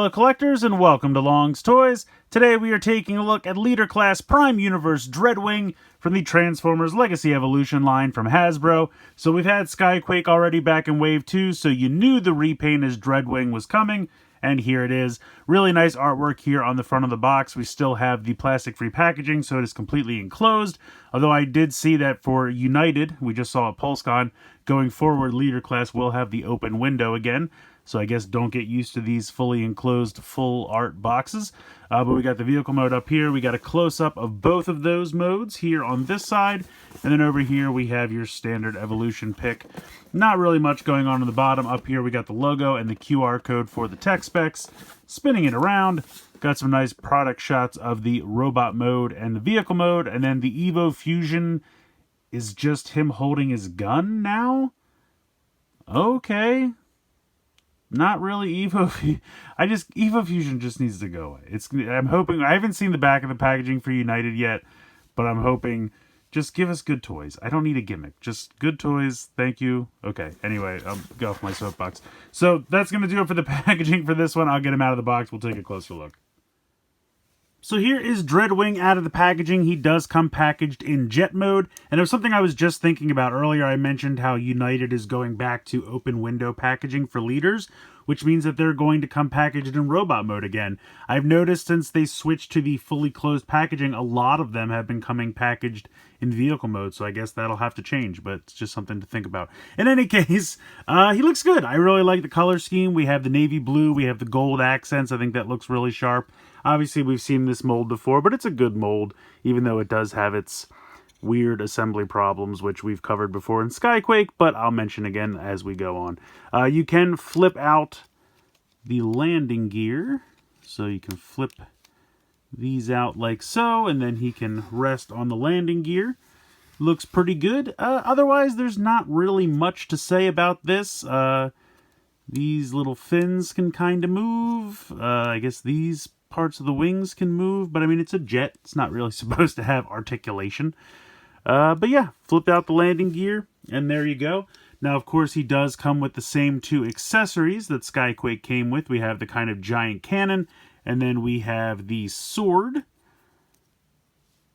fellow collectors, and welcome to Long's Toys. Today we are taking a look at Leader Class Prime Universe Dreadwing from the Transformers Legacy Evolution line from Hasbro. So we've had Skyquake already back in Wave 2, so you knew the repaint as Dreadwing was coming, and here it is. Really nice artwork here on the front of the box. We still have the plastic-free packaging, so it is completely enclosed. Although I did see that for United, we just saw at PulseCon, going forward, Leader Class will have the open window again. So I guess don't get used to these fully enclosed full art boxes. But we got the vehicle mode up here. We got a close-up of both of those modes here on this side. And then over here we have your standard evolution pick. Not really much going on the bottom. Up here we got the logo and the QR code for the tech specs. Spinning it around. Got some nice product shots of the robot mode and the vehicle mode. And then the Evo Fusion is just him holding his gun now? Okay. Not really Evo. Evo Fusion just needs to go away. I'm hoping. I haven't seen the back of the packaging for United yet, but I'm hoping. Just give us good toys. I don't need a gimmick. Just good toys. Thank you. Okay. Anyway, I'll go off my soapbox. So that's gonna do it for the packaging for this one. I'll get him out of the box. We'll take a closer look. So here is Dreadwing out of the packaging. He does come packaged in jet mode. And it was something I was just thinking about earlier. I mentioned how United is going back to open window packaging for leaders, which means that they're going to come packaged in robot mode again. I've noticed since they switched to the fully closed packaging, a lot of them have been coming packaged in vehicle mode. So I guess that'll have to change, but it's just something to think about. In any case, he looks good. I really like the color scheme. We have the navy blue. We have the gold accents. I think that looks really sharp. Obviously, we've seen this mold before, but it's a good mold, even though it does have its weird assembly problems, which we've covered before in Skyquake, but I'll mention again as we go on. You can flip out the landing gear, so you can flip these out like so, and then he can rest on the landing gear. Looks pretty good. Otherwise, there's not really much to say about this. These little fins can kind of move. I guess these parts of the wings can move, but I mean, it's a jet. It's not really supposed to have articulation. But yeah, flip out the landing gear, and there you go. Now, of course, he does come with the same two accessories that Skyquake came with. We have the kind of giant cannon, and then we have the sword,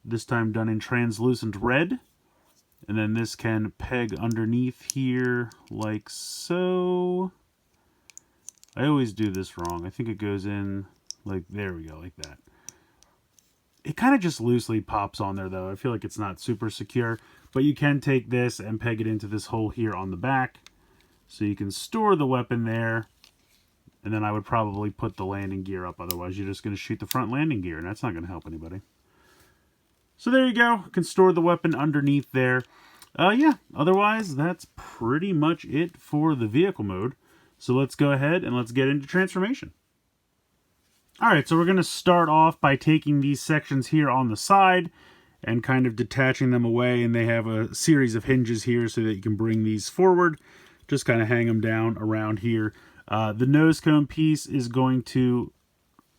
this time done in translucent red. And then this can peg underneath here like so. I always do this wrong. I think it goes in like, there we go, like that. It kind of just loosely pops on there, though. I feel like it's not super secure. But you can take this and peg it into this hole here on the back. So you can store the weapon there. And then I would probably put the landing gear up. Otherwise, you're just going to shoot the front landing gear. And that's not going to help anybody. So there you go. You can store the weapon underneath there. Yeah, otherwise, that's pretty much it for the vehicle mode. So let's go ahead and let's get into transformation. Alright, so we're going to start off by taking these sections here on the side and kind of detaching them away, and they have a series of hinges here so that you can bring these forward. Just kind of hang them down around here. The nose cone piece is going to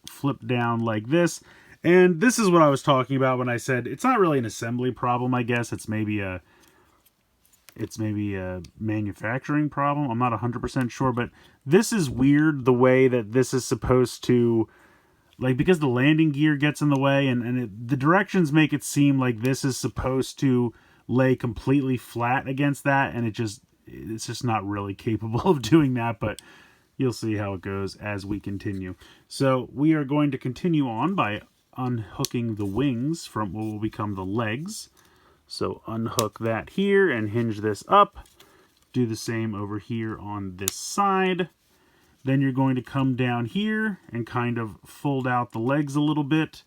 flip down like this, and this is what I was talking about when I said it's not really an assembly problem, I guess. It's maybe a manufacturing problem. I'm not 100% sure, but this is weird the way that this is supposed to, like, because the landing gear gets in the way, and the directions make it seem like this is supposed to lay completely flat against that, and it's just not really capable of doing that, but you'll see how it goes as we continue. So we are going to continue on by unhooking the wings from what will become the legs. So unhook that here and hinge this up. Do the same over here on this side. Then you're going to come down here and kind of fold out the legs a little bit.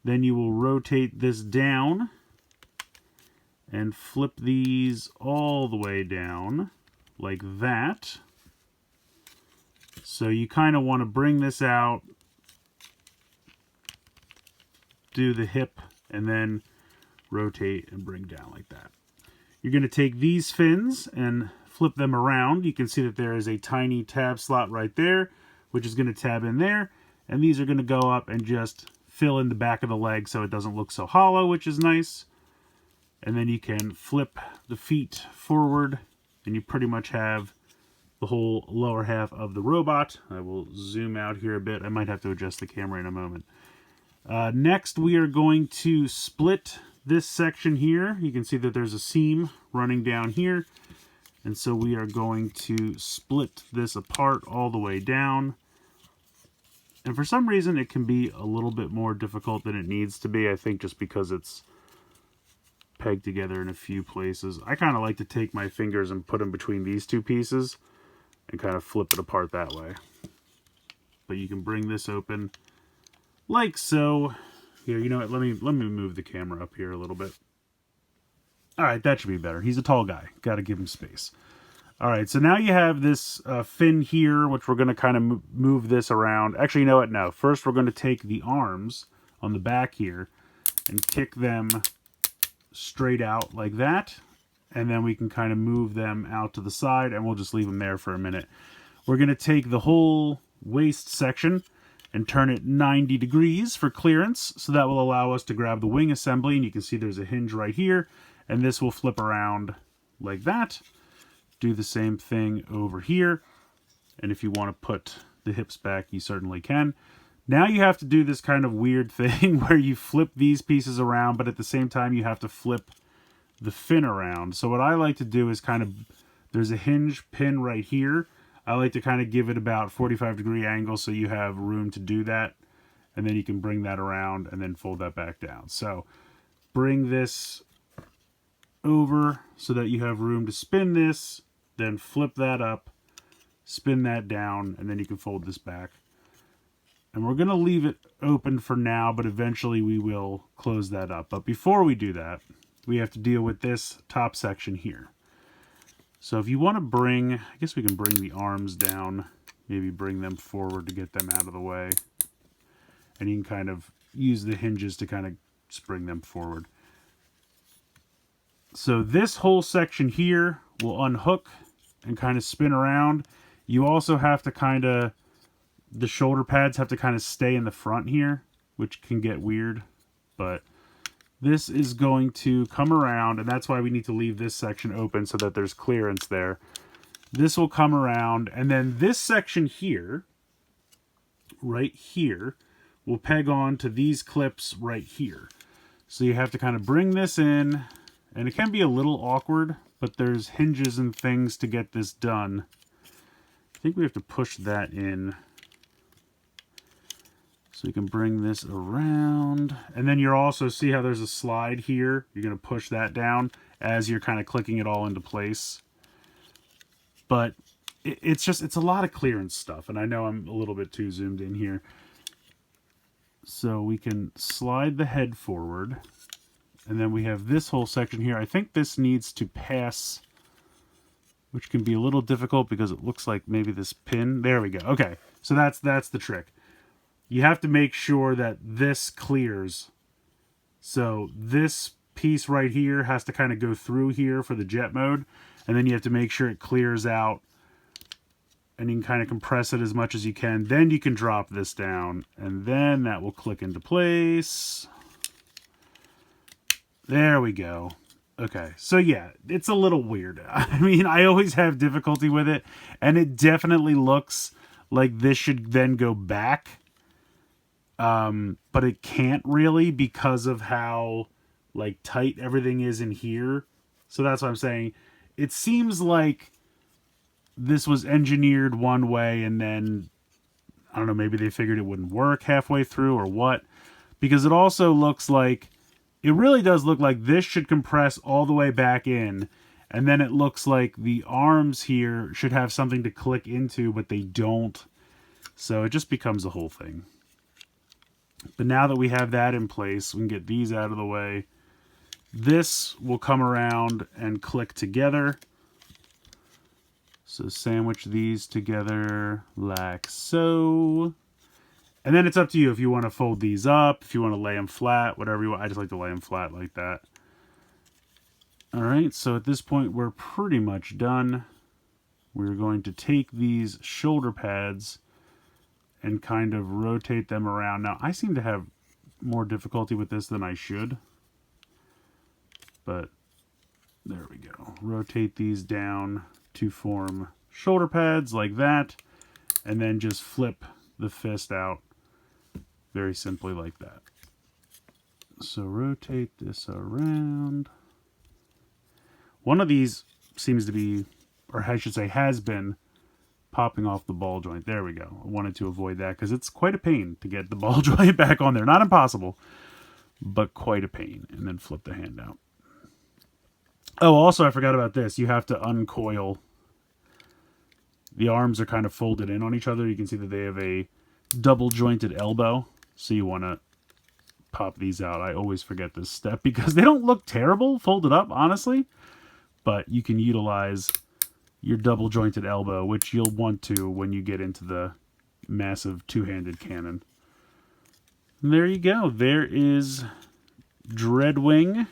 Then you will rotate this down and flip these all the way down like that. So you kind of want to bring this out, do the hip, and then rotate and bring down like that. You're going to take these fins and flip them around. You can see that there is a tiny tab slot right there, which is going to tab in there. And these are going to go up and just fill in the back of the leg so it doesn't look so hollow, which is nice. And then you can flip the feet forward, and you pretty much have the whole lower half of the robot. I will zoom out here a bit. I might have to adjust the camera in a moment. Next, we are going to split this section here. You can see that there's a seam running down here. And so we are going to split this apart all the way down. And for some reason, it can be a little bit more difficult than it needs to be. I think just because it's pegged together in a few places. I kind of like to take my fingers and put them between these two pieces and kind of flip it apart that way. But you can bring this open like so. Here, you know what? Let me move the camera up here a little bit. All right, that should be better. He's a tall guy. Got to give him space. All right, so now you have this fin here, which we're going to kind of move this around. Actually, you know what? No. First, we're going to take the arms on the back here and kick them straight out like that. And then we can kind of move them out to the side, and we'll just leave them there for a minute. We're going to take the whole waist section and turn it 90 degrees for clearance. So that will allow us to grab the wing assembly. And you can see there's a hinge right here. And this will flip around like that. Do the same thing over here. And if you want to put the hips back, you certainly can. Now you have to do this kind of weird thing where you flip these pieces around, but at the same time you have to flip the fin around. So what I like to do is kind of, there's a hinge pin right here. I like to kind of give it about 45-degree angle so you have room to do that. And then you can bring that around and then fold that back down. So bring this over so that you have room to spin this, then flip that up, spin that down, and then you can fold this back. And we're going to leave it open for now, but eventually we will close that up. But before we do that, we have to deal with this top section here. So if you want to bring, I guess we can bring the arms down, maybe bring them forward to get them out of the way. And you can kind of use the hinges to kind of spring them forward. So this whole section here will unhook and kind of spin around. You also have to kind of, the shoulder pads have to kind of stay in the front here, which can get weird. But this is going to come around, and that's why we need to leave this section open so that there's clearance there. This will come around, and then this section here, right here, will peg on to these clips right here. So you have to kind of bring this in, and it can be a little awkward, but there's hinges and things to get this done. I think we have to push that in. So you can bring this around. And then you'll also see how there's a slide here. You're going to push that down as you're kind of clicking it all into place. But it's a lot of clearance stuff. And I know I'm a little bit too zoomed in here. So we can slide the head forward. And then we have this whole section here. I think this needs to pass, which can be a little difficult because it looks like maybe this pin. There we go. Okay, so that's the trick. You have to make sure that this clears. So this piece right here has to kind of go through here for the jet mode. And then you have to make sure it clears out. And you can kind of compress it as much as you can. Then you can drop this down. And then that will click into place. There we go. Okay, so yeah, it's a little weird. I mean, I always have difficulty with it. And it definitely looks like this should then go back. But it can't really because of how like tight everything is in here. So that's what I'm saying. It seems like this was engineered one way and then, I don't know, maybe they figured it wouldn't work halfway through or what. Because it also looks like, it really does look like this should compress all the way back in. And then it looks like the arms here should have something to click into, but they don't. So it just becomes a whole thing. But now that we have that in place, we can get these out of the way. This will come around and click together. So sandwich these together like so. And then it's up to you if you want to fold these up, if you want to lay them flat, whatever you want. I just like to lay them flat like that. All right, so at this point, we're pretty much done. We're going to take these shoulder pads and kind of rotate them around. Now, I seem to have more difficulty with this than I should. But there we go. Rotate these down to form shoulder pads like that, and then just flip the fist out very simply like that. So rotate this around. One of these seems to be, or I should say has been, popping off the ball joint. There we go. I wanted to avoid that because it's quite a pain to get the ball joint back on there. Not impossible, but quite a pain. And then flip the hand out. Oh, also I forgot about this. You have to uncoil. The arms are kind of folded in on each other. You can see that they have a double jointed elbow. So you want to pop these out. I always forget this step because they don't look terrible folded up, honestly. But you can utilize your double jointed elbow, which you'll want to when you get into the massive two-handed cannon. And there you go. There is Dreadwing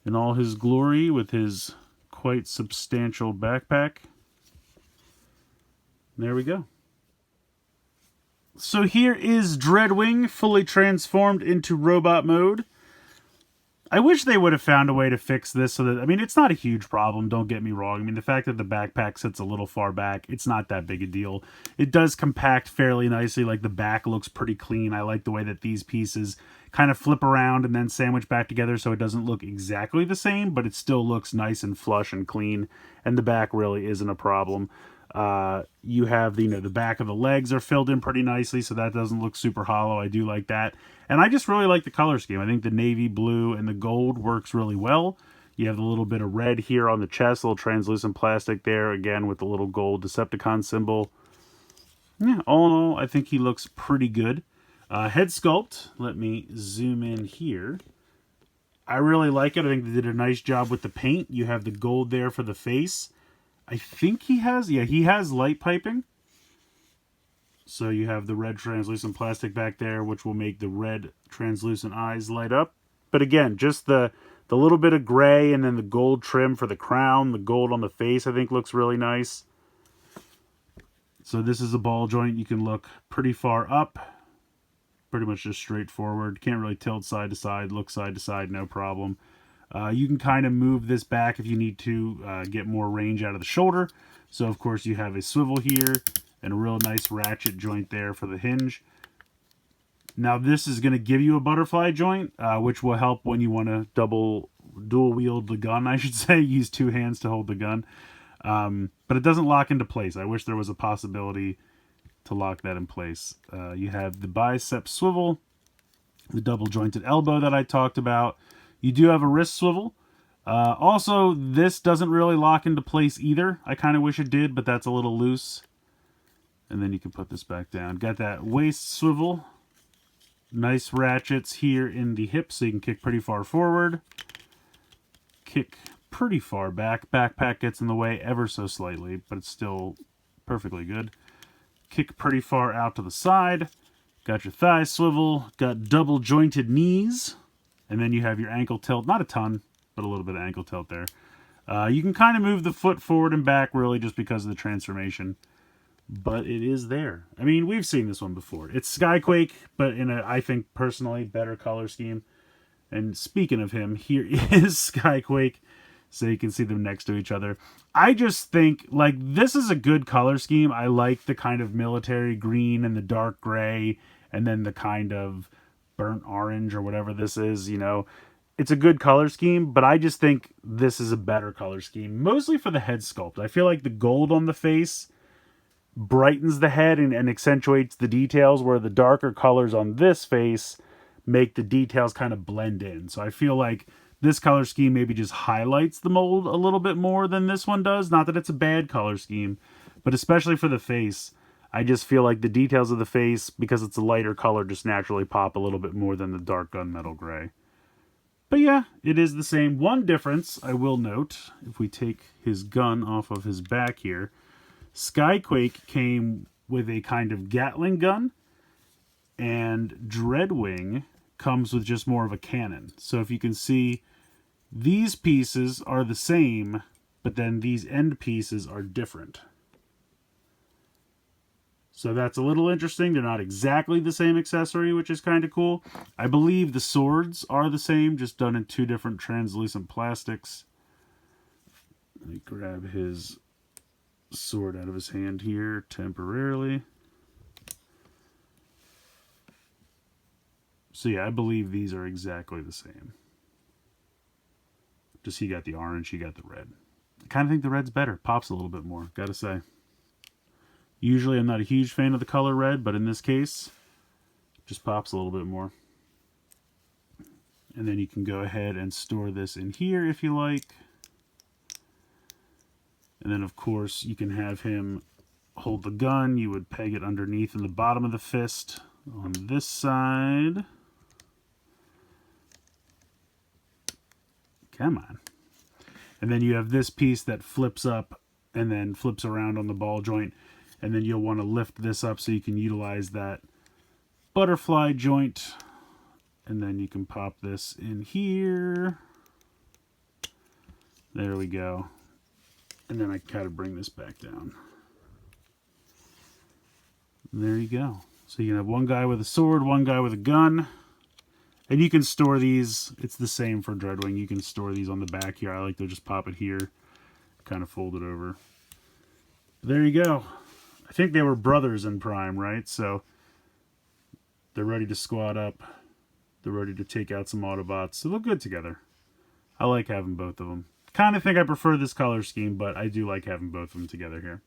in all his glory with his quite substantial backpack. There we go. So here is Dreadwing fully transformed into robot mode. I wish they would have found a way to fix this so that, I mean, it's not a huge problem, don't get me wrong. I mean, the fact that the backpack sits a little far back, it's not that big a deal. It does compact fairly nicely, like the back looks pretty clean. I like the way that these pieces kind of flip around and then sandwich back together so it doesn't look exactly the same, but it still looks nice and flush and clean, and the back really isn't a problem. You have the, the back of the legs are filled in pretty nicely, so that doesn't look super hollow. I do like that. And I just really like the color scheme. I think the navy blue and the gold works really well. You have a little bit of red here on the chest, a little translucent plastic there, again with the little gold Decepticon symbol. Yeah, all in all, I think he looks pretty good. Head sculpt, let me zoom in here. I really like it. I think they did a nice job with the paint. You have the gold there for the face. I think he has light piping. So you have the red translucent plastic back there, which will make the red translucent eyes light up. But again, just the little bit of gray and then the gold trim for the crown, the gold on the face, I think looks really nice. So this is a ball joint. You can look pretty far up. Pretty much just straightforward. Can't really tilt side to side, look side to side, no problem. You can kind of move this back if you need to get more range out of the shoulder. So, of course, you have a swivel here and a real nice ratchet joint there for the hinge. Now, this is going to give you a butterfly joint, which will help when you want to dual wield the gun, I should say. Use two hands to hold the gun. But it doesn't lock into place. I wish there was a possibility to lock that in place. You have the bicep swivel, the double jointed elbow that I talked about. You do have a wrist swivel. Also, this doesn't really lock into place either. I kind of wish it did, but that's a little loose. And then you can put this back down. Got that waist swivel. Nice ratchets here in the hips, so you can kick pretty far forward. Kick pretty far back. Backpack gets in the way ever so slightly, but it's still perfectly good. Kick pretty far out to the side. Got your thigh swivel. Got double jointed knees. And then you have your ankle tilt. Not a ton, but a little bit of ankle tilt there. You can kind of move the foot forward and back really just because of the transformation. But it is there. I mean, we've seen this one before. It's Skyquake, but in a, I think, personally, better color scheme. And speaking of him, here is Skyquake. So you can see them next to each other. I just think, like, this is a good color scheme. I like the kind of military green and the dark gray. And then the kind of burnt orange or whatever this is, it's a good color scheme, but I just think this is a better color scheme, mostly for the head sculpt. I feel like the gold on the face brightens the head and accentuates the details, where the darker colors on this face make the details kind of blend in. So I feel like this color scheme maybe just highlights the mold a little bit more than this one does. Not that it's a bad color scheme, but especially for the face, I just feel like the details of the face, because it's a lighter color, just naturally pop a little bit more than the dark gunmetal gray. But yeah, it is the same. One difference I will note, if we take his gun off of his back here, Skyquake came with a kind of Gatling gun, and Dreadwing comes with just more of a cannon. So if you can see, these pieces are the same, but then these end pieces are different. So that's a little interesting. They're not exactly the same accessory, which is kind of cool. I believe the swords are the same, just done in two different translucent plastics. Let me grab his sword out of his hand here temporarily. So yeah, I believe these are exactly the same. Just he got the orange, he got the red. I kind of think the red's better. Pops a little bit more, gotta say. Usually I'm not a huge fan of the color red, but in this case, just pops a little bit more. And then you can go ahead and store this in here if you like. And then of course you can have him hold the gun. You would peg it underneath in the bottom of the fist on this side. Come on. And then you have this piece that flips up and then flips around on the ball joint. And then you'll want to lift this up so you can utilize that butterfly joint. And then you can pop this in here. There we go. And then I kind of bring this back down. And there you go. So you can have one guy with a sword, one guy with a gun. And you can store these. It's the same for Dreadwing. You can store these on the back here. I like to just pop it here, kind of fold it over. There you go. I think they were brothers in Prime, right? So they're ready to squad up. They're ready to take out some Autobots. They look good together. I like having both of them. Kind of think I prefer this color scheme, but I do like having both of them together here.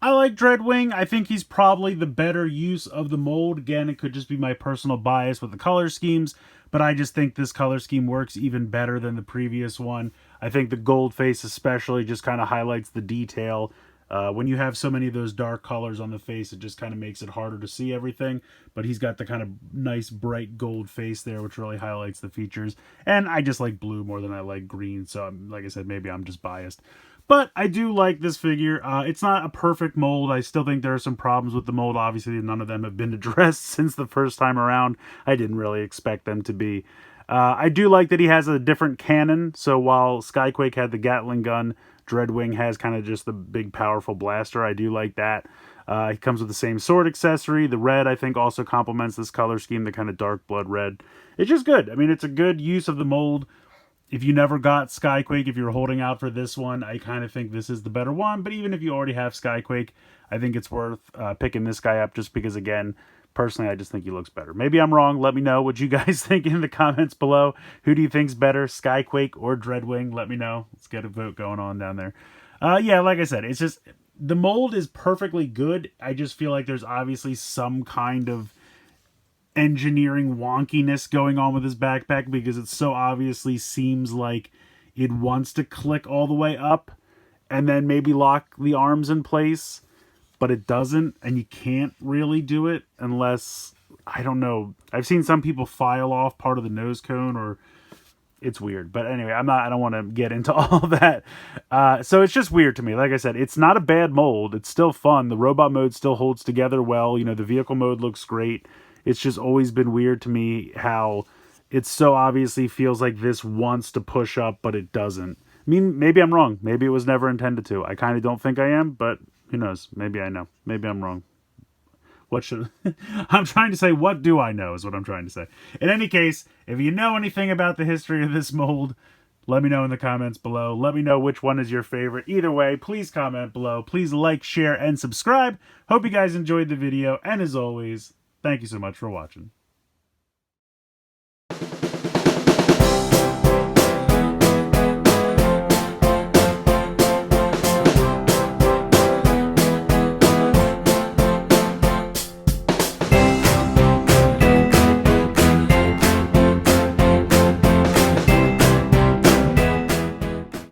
I like Dreadwing. I think he's probably the better use of the mold. Again, it could just be my personal bias with the color schemes, but I just think this color scheme works even better than the previous one. I think the gold face especially just kind of highlights the detail. When you have so many of those dark colors on the face, it just kind of makes it harder to see everything. But he's got the kind of nice bright gold face there, which really highlights the features. And I just like blue more than I like green. So like I said, maybe I'm just biased. But I do like this figure. It's not a perfect mold. I still think there are some problems with the mold. Obviously, none of them have been addressed since the first time around. I didn't really expect them to be. I do like that he has a different cannon. So while Skyquake had the Gatling gun, Dreadwing has kind of just the big powerful blaster. I do like that. He comes with the same sword accessory. The red, I think, also complements this color scheme, the kind of dark blood red. It's just good. I mean, it's a good use of the mold. If you never got Skyquake, if you're holding out for this one, I kind of think this is the better one. But even if you already have Skyquake, I think it's worth picking this guy up just because, again, personally, I just think he looks better. Maybe I'm wrong. Let me know what you guys think in the comments below. Who do you think's better, Skyquake or Dreadwing? Let me know. Let's get a vote going on down there. Yeah, like I said, it's just the mold is perfectly good. I just feel like there's obviously some kind of engineering wonkiness going on with his backpack because it so obviously seems like it wants to click all the way up and then maybe lock the arms in place, but it doesn't, and you can't really do it unless, I don't know, I've seen some people file off part of the nose cone, or it's weird. But anyway, I don't want to get into all that. So it's just weird to me. Like I said, it's not a bad mold. It's still fun. The robot mode still holds together well. You know, the vehicle mode looks great. It's just always been weird to me how it so obviously feels like this wants to push up, but it doesn't. I mean, maybe I'm wrong. Maybe it was never intended to. I kind of don't think I am, but who knows? Maybe I know. Maybe I'm wrong. What should... I'm trying to say, what do I know is what I'm trying to say. In any case, if you know anything about the history of this mold, let me know in the comments below. Let me know which one is your favorite. Either way, please comment below. Please like, share, and subscribe. Hope you guys enjoyed the video. And as always, thank you so much for watching.